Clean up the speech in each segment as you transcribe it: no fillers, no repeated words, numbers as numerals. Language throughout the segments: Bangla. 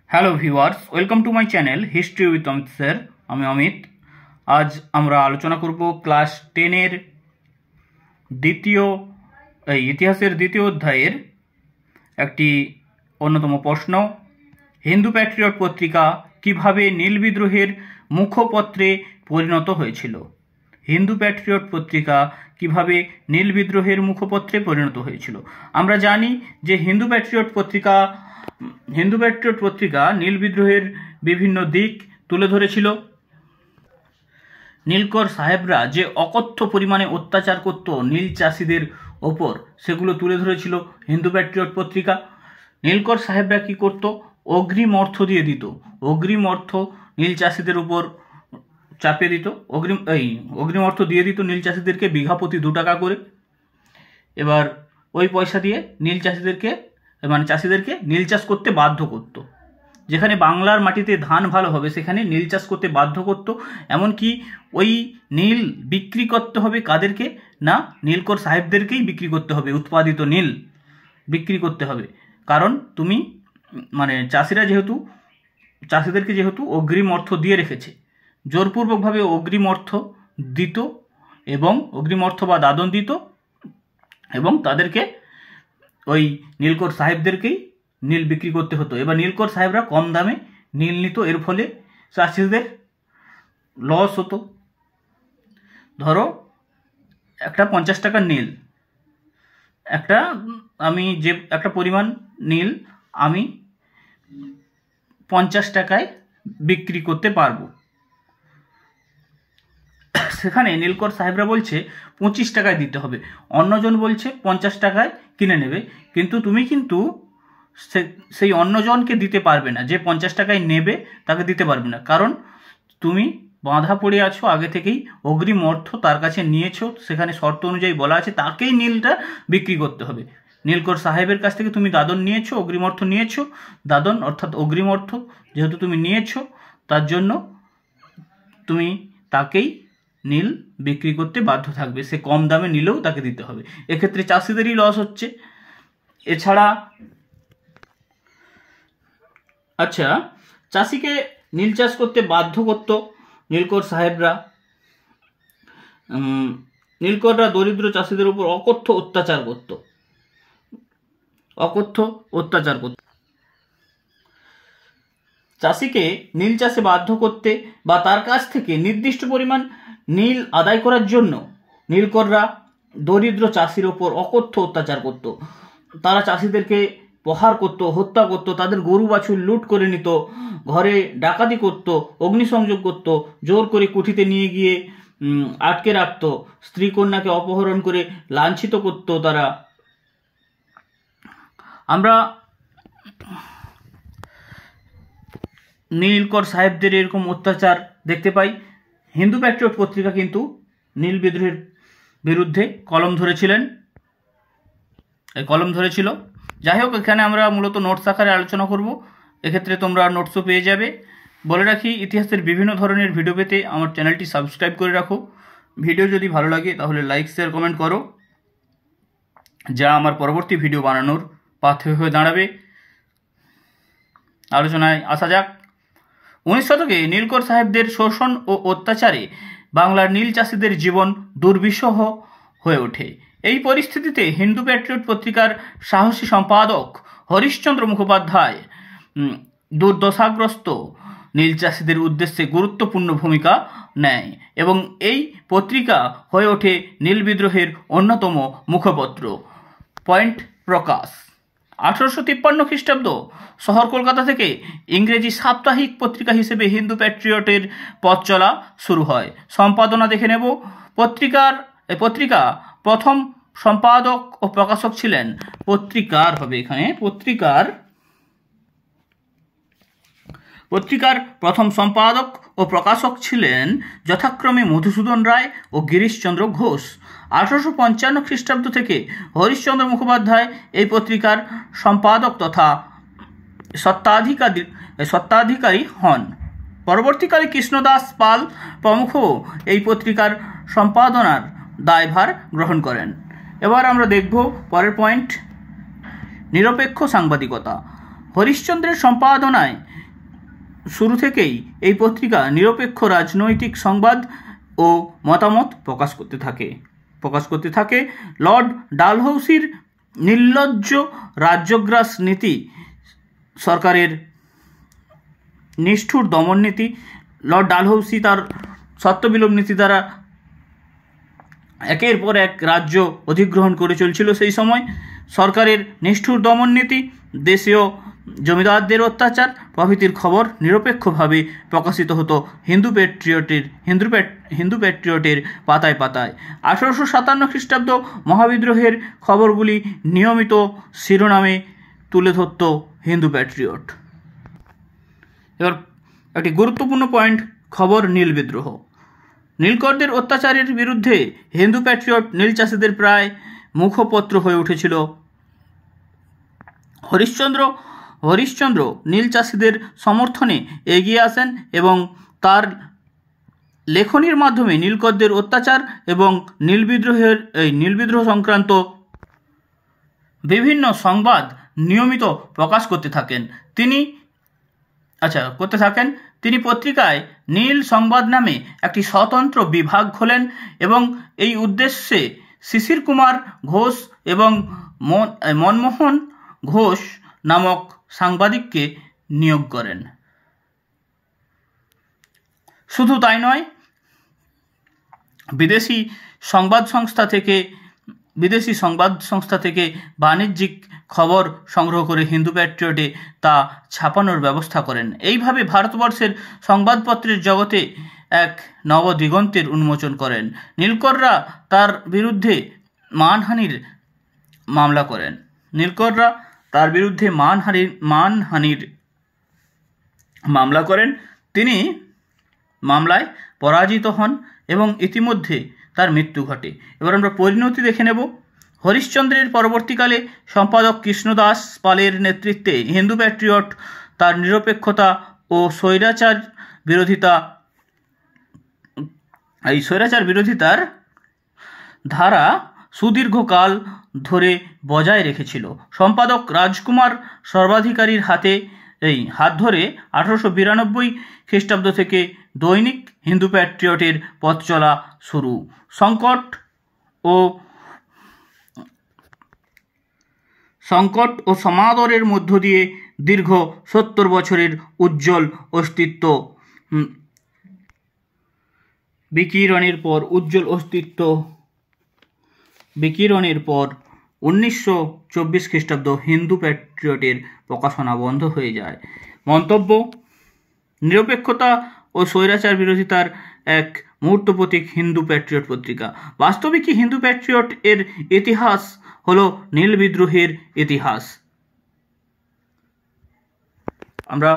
Hello viewers, welcome to my channel history with Amit sir. আমি অমিত। আজ আমরা আলোচনা করব ক্লাস 10-এর ইতিহাসের দ্বিতীয় অধ্যায়ের একটি অন্যতম প্রশ্ন। হিন্দু প্যাট্রিয়ট পত্রিকা কিভাবে নীল বিদ্রোহের মুখপত্রে পরিণত হয়েছিল? হিন্দু প্যাট্রিয়ট পত্রিকা কিভাবে নীল বিদ্রোহের মুখপত্রে পরিণত হয়েছিল? আমরা জানি যে হিন্দু প্যাট্রিয়ট পত্রিকা নীল বিদ্রোহের বিভিন্ন দিক তুলে ধরেছিল। নীলকর সাহেবরা যে অকথ্য পরিমাণে অত্যাচার করত নীল চাষিদের ওপর, সেগুলো তুলে ধরেছিল হিন্দু প্যাট্রিয়ট পত্রিকা। নীলকর সাহেবরা কি করত? অগ্রিম অর্থ দিয়ে দিত। অগ্রিম অর্থ নীল চাষিদের উপর চাপিয়ে দিত। অগ্রিম অর্থ দিয়ে দিত নীল চাষিদেরকে বিঘা প্রতি 2 টাকা করে। এবার ওই পয়সা দিয়ে চাষিদেরকে নীল চাষ করতে বাধ্য করত। যেখানে বাংলার মাটিতে ধান ভালো হবে সেখানে নীল চাষ করতে বাধ্য করত। এমনকি ওই নীল বিক্রি করতে হবে কাদেরকে? না, নীলকর সাহেবদেরকেই বিক্রি করতে হবে। উৎপাদিত নীল বিক্রি করতে হবে। কারণ চাষিদেরকে যেহেতু অগ্রিম অর্থ দিয়ে রেখেছে, জোরপূর্বকভাবে অগ্রিম অর্থ দিত এবং অগ্রিম অর্থ বা দাদন দিত এবং তাদেরকে ওই নীলকর সাহেবদেরকেই নীল বিক্রি করতে হতো। এবার নীলকর সাহেবরা কম দামে নীল নিত, এর ফলে চাষিদের লস হতো। ধরো একটা 50 টাকার নীল, একটা পরিমাণ নীল আমি 50 টাকায় বিক্রি করতে পারবো। সেখানে নীলকর সাহেবরা বলছে 25 টাকায় দিতে হবে, অন্যজন বলছে 50 টাকায় কিনে নেবে। কিন্তু তুমি সেই অন্যজনকে দিতে পারবে না, যে 50 টাকায় নেবে তাকে দিতে পারবে না। কারণ তুমি বাঁধা পড়ে আছো, আগে থেকেই অগ্রিম অর্থ তার কাছে নিয়েছো, সেখানে শর্ত অনুযায়ী বলা আছে তাকেই নীলটা বিক্রি করতে হবে। নীলকর সাহেবের কাছ থেকে তুমি দাদন নিয়েছো, অগ্রিম অর্থ নিয়েছো। দাদন অর্থাৎ অগ্রিম অর্থ যেহেতু তুমি নিয়েছো, তার জন্য তুমি তাকেই নীল বিক্রি করতে বাধ্য থাকবে। সে কম দামে নিলেও তাকে দিতে হবে। এক্ষেত্রে চাষিদেরই লস হচ্ছে। এছাড়া চাষিকে নীল চাষ করতে বাধ্য করত নীলকর সাহেবরা। নীলকররা দরিদ্র চাষিদের উপর অকথ্য অত্যাচার করত। চাষিকে নীল চাষে বাধ্য করতে বা তার কাছ থেকে নির্দিষ্ট পরিমাণ নীল আদায় করার জন্য নীলকররা দরিদ্র চাষির ওপর অকথ্য অত্যাচার করত। তারা চাষিদেরকে প্রহার করত, হত্যা করত, তাদের গরু বাছুর লুট করে নিত, ঘরে ডাকাতি করত, অগ্নিসংযোগ করত, জোর করে কুঠিতে নিয়ে গিয়ে আটকে রাখত, স্ত্রী কন্যাকে অপহরণ করে লাঞ্ছিত করত তারা। আমরা নীলকর সাহেবদের এরকম অত্যাচার দেখতে পাই। হিন্দু প্যাট্রিয়ট পত্রিকা কিন্তু নীল বিদ্রোহের বিরুদ্ধে কলম ধরেছিল। যাই হোক, এখানে আমরা মূলত নোটস আকারে আলোচনা করব। এক্ষেত্রে তোমরা নোটসও পেয়ে যাবে। বলে রাখি, ইতিহাসের বিভিন্ন ধরনের ভিডিও পেতে আমার চ্যানেলটি সাবস্ক্রাইব করে রাখো। ভিডিও যদি ভালো লাগে তাহলে লাইক, শেয়ার, কমেন্ট করো, যা আমার পরবর্তী ভিডিও বানানোর পাথেয় হয়ে দাঁড়াবে। আলোচনায় আসা যাক। 19 শতকে নীলকর সাহেবদের শোষণ ও অত্যাচারে বাংলার নীল চাষিদের জীবন দুর্বিষহ হয়ে ওঠে। এই পরিস্থিতিতে হিন্দু প্যাট্রিয়ট পত্রিকার সাহসী সম্পাদক হরিশ্চন্দ্র মুখোপাধ্যায় দুর্দশাগ্রস্ত নীল চাষিদের উদ্দেশ্যে গুরুত্বপূর্ণ ভূমিকা নেয় এবং এই পত্রিকা হয়ে ওঠে নীল বিদ্রোহের অন্যতম মুখপত্র। পয়েন্ট প্রকাশ: 1853 খ্রিস্টাব্দ শহর কলকাতা থেকে ইংরেজি সাপ্তাহিক পত্রিকা হিসেবে হিন্দু প্যাট্রিয়টের পথ চলা শুরু হয়। সম্পাদনা দেখে নেব। পত্রিকা প্রথম সম্পাদক ও প্রকাশক ছিলেন পত্রিকার প্রথম সম্পাদক ও প্রকাশক ছিলেন যথাক্রমে মধুসূদন রায় ও গিরিশচন্দ্র ঘোষ। 1855 খ্রিস্টাব্দ থেকে হরিশ্চন্দ্র মুখোপাধ্যায় এই পত্রিকার সম্পাদক তথা স্বত্বাধিকারী হন। পরবর্তীকালে কৃষ্ণদাস পাল প্রমুখ এই পত্রিকার সম্পাদনার দায়ভার গ্রহণ করেন। এবার আমরা দেখব পরের পয়েন্ট, নিরপেক্ষ সাংবাদিকতা। হরিশ্চন্দ্রের সম্পাদনায় শুরু থেকেই এই পত্রিকা নিরপেক্ষ রাজনৈতিক সংবাদ ও মতামত প্রকাশ করতে থাকে। লর্ড ডালহৌসির নির্লজ্জ রাজ্যগ্রাস নীতি, সরকারের নিষ্ঠুর দমন নীতি, লর্ড ডালহৌসি তার সত্ত্ববিলোপ নীতি দ্বারা একের পর এক রাজ্য অধিগ্রহণ করে চলছিল। সেই সময় সরকারের নিষ্ঠুর দমন নীতি, দেশীয় জমিদারদের অত্যাচার প্রভৃতির খবর নিরপেক্ষভাবে প্রকাশিত হতো হিন্দু প্যাট্রিয়টের পাতায় পাতায়। 1857 খ্রিস্টাব্দ মহাবিদ্রোহের খবরগুলি নিয়মিত শিরোনামে তুলে ধরত হিন্দু প্যাট্রিয়ট। এবার একটি গুরুত্বপূর্ণ পয়েন্ট, খবর নীল বিদ্রোহ। নীলকরদের অত্যাচারের বিরুদ্ধে হিন্দু প্যাট্রিয়ট নীল চাষিদের প্রায় মুখপত্র হয়ে উঠেছিল। হরিশ্চন্দ্র নীল চাষিদের সমর্থনে এগিয়ে আসেন এবং তার লেখনীর মাধ্যমে নীলকরদের অত্যাচার এবং নীল বিদ্রোহ সংক্রান্ত বিভিন্ন সংবাদ নিয়মিত প্রকাশ করতে থাকেন। তিনি পত্রিকায় নীল সংবাদ নামে একটি স্বতন্ত্র বিভাগ খোলেন এবং এই উদ্দেশ্যে শিশির কুমার ঘোষ এবং মনমোহন ঘোষ নামক সাংবাদিককে নিয়োগ করেন। শুধু তাই নয়, বিদেশি সংবাদ সংস্থা থেকে বাণিজ্যিক খবর সংগ্রহ করে হিন্দু প্যাট্রিয়টে তা ছাপানোর ব্যবস্থা করেন। এইভাবে ভারতবর্ষের সংবাদপত্রের জগতে এক নবদিগন্তের উন্মোচন করেন। নীলকররা তার বিরুদ্ধে মানহানির মামলা করেন। তিনি মামলায় পরাজিত হন এবং ইতিমধ্যে তার মৃত্যু ঘটে। এবার আমরা পরিণতি দেখে নেব। হরিশ্চন্দ্রের পরবর্তীকালে সম্পাদক কৃষ্ণদাস পালের নেতৃত্বে হিন্দু প্যাট্রিয়ট তার নিরপেক্ষতা ও স্বৈরাচার বিরোধিতার ধারা সুদীর্ঘকাল ধরে বজায় রেখেছিল। সম্পাদক রাজকুমার সর্বাধিকারীর হাত ধরে 1892 খ্রিস্টাব্দ থেকে দৈনিক হিন্দু প্যাট্রিয়টের পথ চলা শুরু। সংকট ও সমাদরের মধ্য দিয়ে দীর্ঘ 70 বছরের উজ্জ্বল অস্তিত্ব বিকিরণের পর 1924 খ্রিস্টাব্দ হিন্দু প্যাট্রিয়টের প্রকাশনা বন্ধ হয়ে যায়। মন্তব্য: নিরপেক্ষতা ও স্বৈরাচার বিরোধিতার এক মূর্ত প্রতীক হিন্দু প্যাট্রিয়ট পত্রিকা। বাস্তবিকই হিন্দু প্যাট্রিয়ট এর ইতিহাস হলো নীল বিদ্রোহের ইতিহাস। আমরা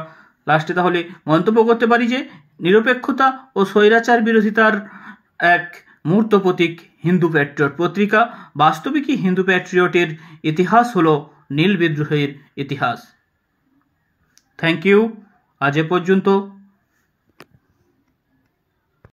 লাস্টে তাহলে মন্তব্য করতে পারি যে নিরপেক্ষতা ও স্বৈরাচার বিরোধিতার এক মূর্ত প্রতীক হিন্দু প্যাট্রিয়ট পত্রিকা। বাস্তবিকই হিন্দু প্যাট্রিয়টের ইতিহাস হলো নীল বিদ্রোহের ইতিহাস। Thank you. আজ এ পর্যন্ত।